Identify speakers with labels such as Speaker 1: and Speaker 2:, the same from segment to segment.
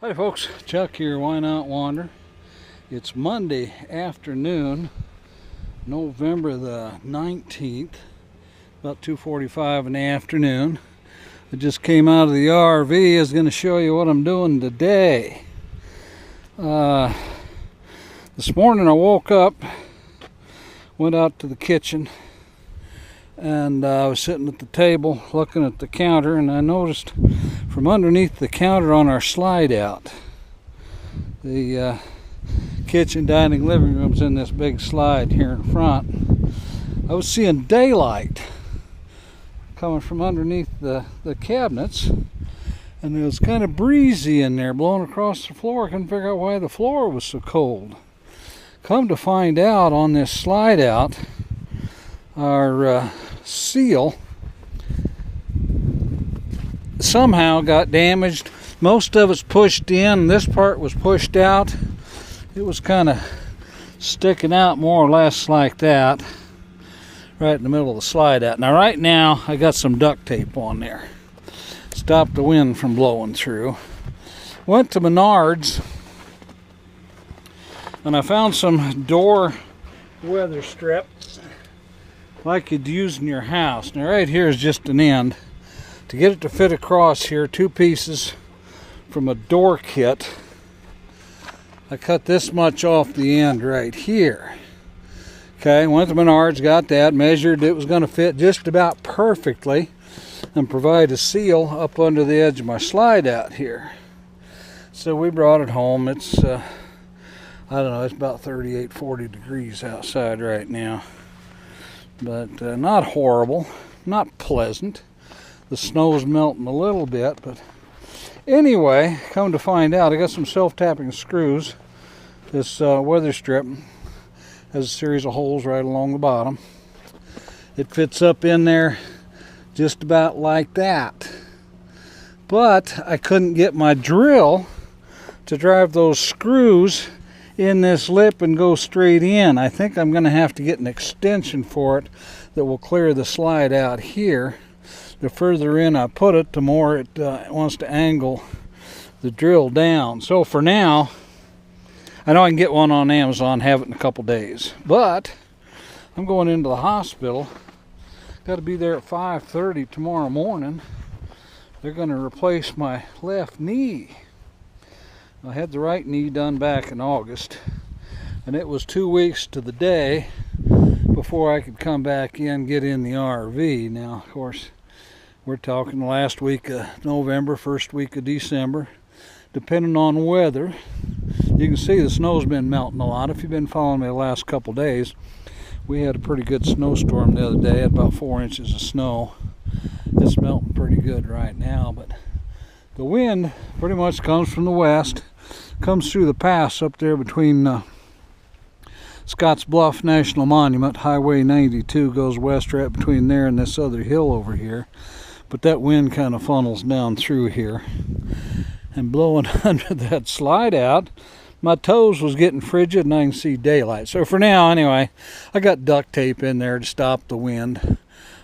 Speaker 1: Hi folks, Chuck here, Wynot Wander. It's Monday afternoon, November the 19th, about 2:45 in the afternoon. I just came out of the RV. I was going to show you what I'm doing today. This morning I woke up, went out to the kitchen, and I was sitting at the table looking at the counter, and I noticed from underneath the counter on our slide out, the kitchen, dining, living room's in this big slide here in front. I was seeing daylight coming from underneath the cabinets, and it was kind of breezy in there, blowing across the floor. I couldn't figure out why the floor was so cold. Come to find out, on this slide out, our seal somehow got damaged. Most of it's pushed in, this part was pushed out. It was kind of sticking out more or less like that, right in the middle of the slide out. Now right now I got some duct tape on there, stop the wind from blowing through. Went to Menards and I found some door Weatherstrip like you'd use in your house. Now right here is just an end. To get it to fit across here, two pieces from a door kit. I cut this much off the end right here. Okay, went to Menards, got that, measured. It was going to fit just about perfectly and provide a seal up under the edge of my slide out here. So we brought it home. It's, I don't know, it's about 38, 40 degrees outside right now. But not horrible, not pleasant. The snow's melting a little bit, but anyway, come to find out, I got some self-tapping screws. This Weatherstrip has a series of holes right along the bottom. It fits up in there just about like that. But I couldn't get my drill to drive those screws in this lip and go straight in. I think I'm going to have to get an extension for it that will clear the slide out here. The further in I put it, the more it wants to angle the drill down. So for now, I know I can get one on Amazon, have it in a couple days. But I'm going into the hospital. Got to be there at 5:30 tomorrow morning. They're going to replace my left knee. I had the right knee done back in August, and it was 2 weeks to the day before I could come back in, get in the RV. Now, of course, we're talking the last week of November, first week of December, depending on weather. You can see the snow's been melting a lot. If you've been following me the last couple days, we had a pretty good snowstorm the other day, had about 4 inches of snow. It's melting pretty good right now, but the wind pretty much comes from the west, comes through the pass up there between Scotts Bluff National Monument. Highway 92 goes west right between there and this other hill over here. But that wind kind of funnels down through here and blowing under that slide out. My toes was getting frigid and I can see daylight. So for now, anyway, I got duct tape in there to stop the wind.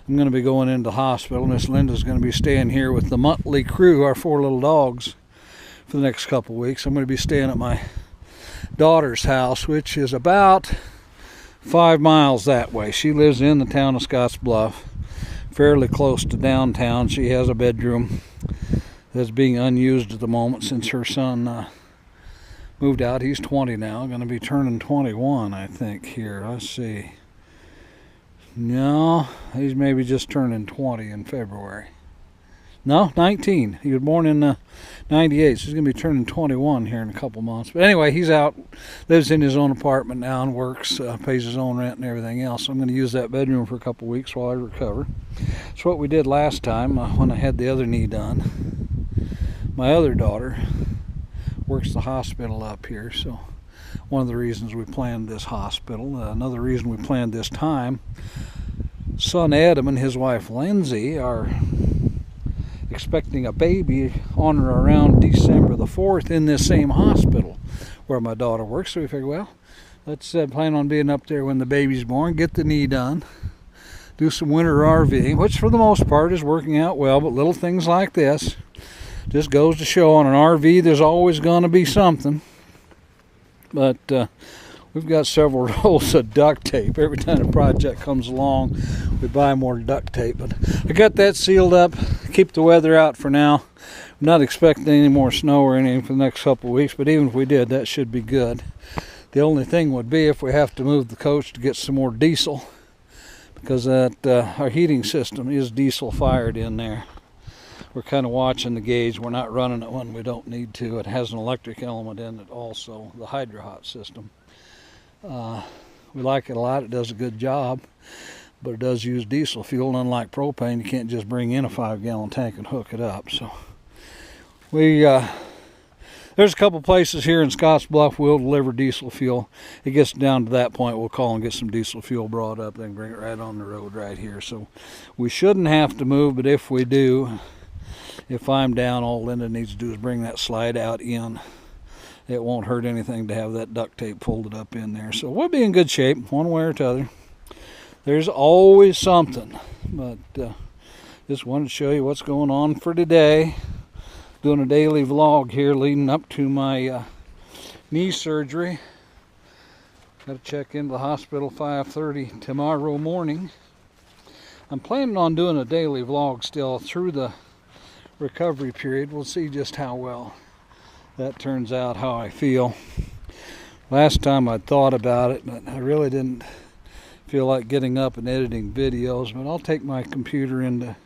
Speaker 1: I'm going to be going into the hospital. Miss Linda's going to be staying here with the Mutley crew, our 4 little dogs, for the next couple weeks. I'm going to be staying at my daughter's house, which is about 5 miles that way. She lives in the town of Scotts Bluff, fairly close to downtown. She has a bedroom that's being unused at the moment since her son moved out. He's 20 now, going to be turning 21, I think, here. Let's see. No, he's maybe just turning 20 in February. No, 19. He was born in 98, so he's going to be turning 21 here in a couple months. But anyway, he's out, lives in his own apartment now and works, pays his own rent and everything else. So I'm going to use that bedroom for a couple weeks while I recover. That's what we did last time when I had the other knee done. My other daughter works the hospital up here, so one of the reasons we planned this hospital. Another reason we planned this time, son Adam and his wife Lindsay are expecting a baby on or around December the 4th in this same hospital where my daughter works. So we figured, well, let's plan on being up there when the baby's born, get the knee done, do some winter RVing, which for the most part is working out well, but little things like this Just goes to show on an RV there's always going to be something. But we've got several rolls of duct tape. Every time a project comes along, we buy more duct tape. But I got that sealed up, keep the weather out for now. I'm not expecting any more snow or anything for the next couple of weeks, but even if we did, that should be good. The only thing would be if we have to move the coach to get some more diesel, because that our heating system is diesel fired in there. We're kind of watching the gauge. We're not running it when we don't need to. It has an electric element in it also, the hydro-hot system. We like it a lot. It does a good job, but it does use diesel fuel. And unlike propane, you can't just bring in a 5-gallon tank and hook it up. So there's a couple places here in Scottsbluff we'll deliver diesel fuel. It gets down to that point, we'll call and get some diesel fuel brought up, then bring it right on the road right here. So we shouldn't have to move, but if we do, if I'm down, all Linda needs to do is bring that slide out in. It won't hurt anything to have that duct tape folded up in there. So we'll be in good shape one way or t'other. There's always something, but just wanted to show you what's going on for today. Doing a daily vlog here leading up to my knee surgery. Got to check into the hospital 5:30 tomorrow morning. I'm planning on doing a daily vlog still through the recovery period. We'll see just how well that turns out, how I feel. Last time I thought about it, but I really didn't feel like getting up and editing videos. But I'll take my computer into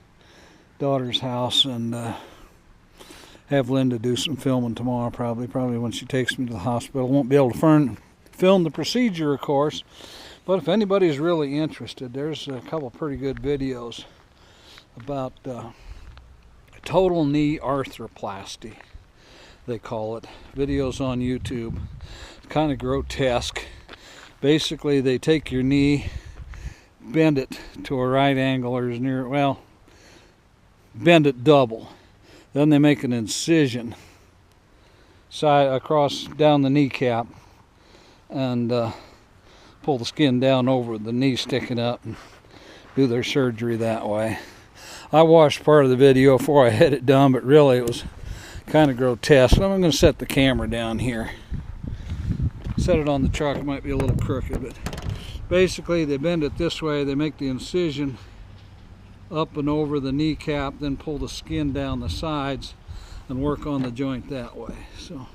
Speaker 1: daughter's house and have Linda do some filming tomorrow, probably when she takes me to the hospital. Won't be able to film the procedure, of course, but if anybody's really interested, there's a couple pretty good videos about total knee arthroplasty, they call it. Videos on YouTube. It's kind of grotesque. Basically, they take your knee, bend it to a right angle, or as near, well, bend it double. Then they make an incision across down the kneecap and pull the skin down over the knee sticking up and do their surgery that way. I watched part of the video before I had it done, but really it was kind of grotesque. I'm going to set the camera down here. Set it on the truck. It might be a little crooked, but basically they bend it this way. They make the incision up and over the kneecap, then pull the skin down the sides and work on the joint that way. So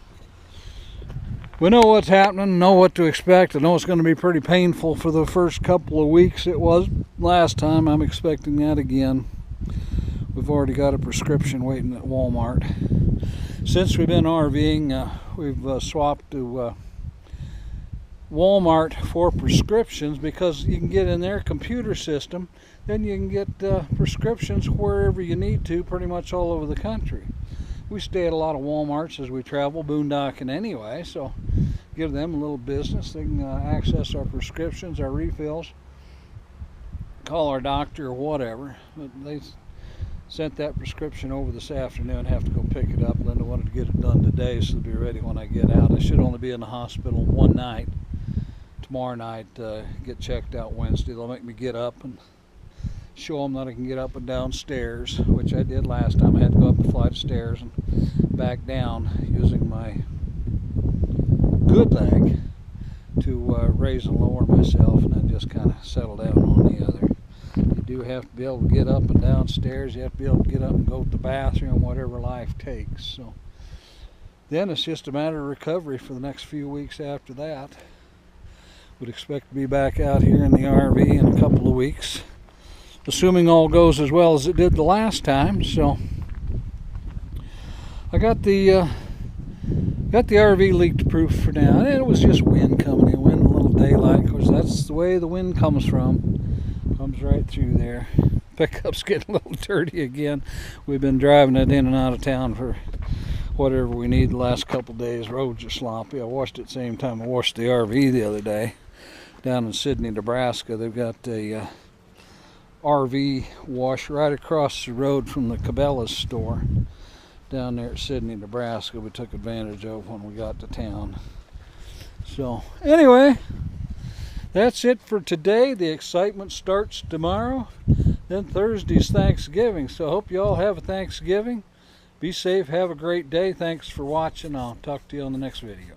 Speaker 1: we know what's happening, know what to expect. I know it's going to be pretty painful for the first couple of weeks. It was last time. I'm expecting that again. We've already got a prescription waiting at Walmart. Since we've been RVing, we've swapped to Walmart for prescriptions, because you can get in their computer system, then you can get prescriptions wherever you need to, pretty much all over the country. We stay at a lot of Walmarts as we travel, boondocking anyway, so give them a little business. They can access our prescriptions, our refills, call our doctor or whatever. But they sent that prescription over this afternoon. Have to go pick it up. Linda wanted to get it done today, so it'll be ready when I get out. I should only be in the hospital one night. Tomorrow night, get checked out Wednesday. They'll make me get up and show them that I can get up and down stairs, which I did last time. I had to go up a flight of stairs and back down using my good leg to raise and lower myself, and then just kind of settle down on the other. You do have to be able to get up and down stairs. You have to be able to get up and go to the bathroom, whatever life takes. So then it's just a matter of recovery for the next few weeks after that. Would expect to be back out here in the RV in a couple of weeks, assuming all goes as well as it did the last time. So I got the RV leak proof for now, and it was just wind coming in, wind, a little daylight. Of course, that's the way the wind comes from. Comes right through there. Pickup's getting a little dirty again. We've been driving it in and out of town for whatever we need the last couple of days. Roads are sloppy. I washed it at the same time I washed the RV the other day down in Sidney, Nebraska. They've got a RV wash right across the road from the Cabela's store down there at Sidney, Nebraska. We took advantage of when we got to town. So anyway, that's it for today. The excitement starts tomorrow. Then Thursday's Thanksgiving. So I hope you all have a Thanksgiving. Be safe. Have a great day. Thanks for watching. I'll talk to you on the next video.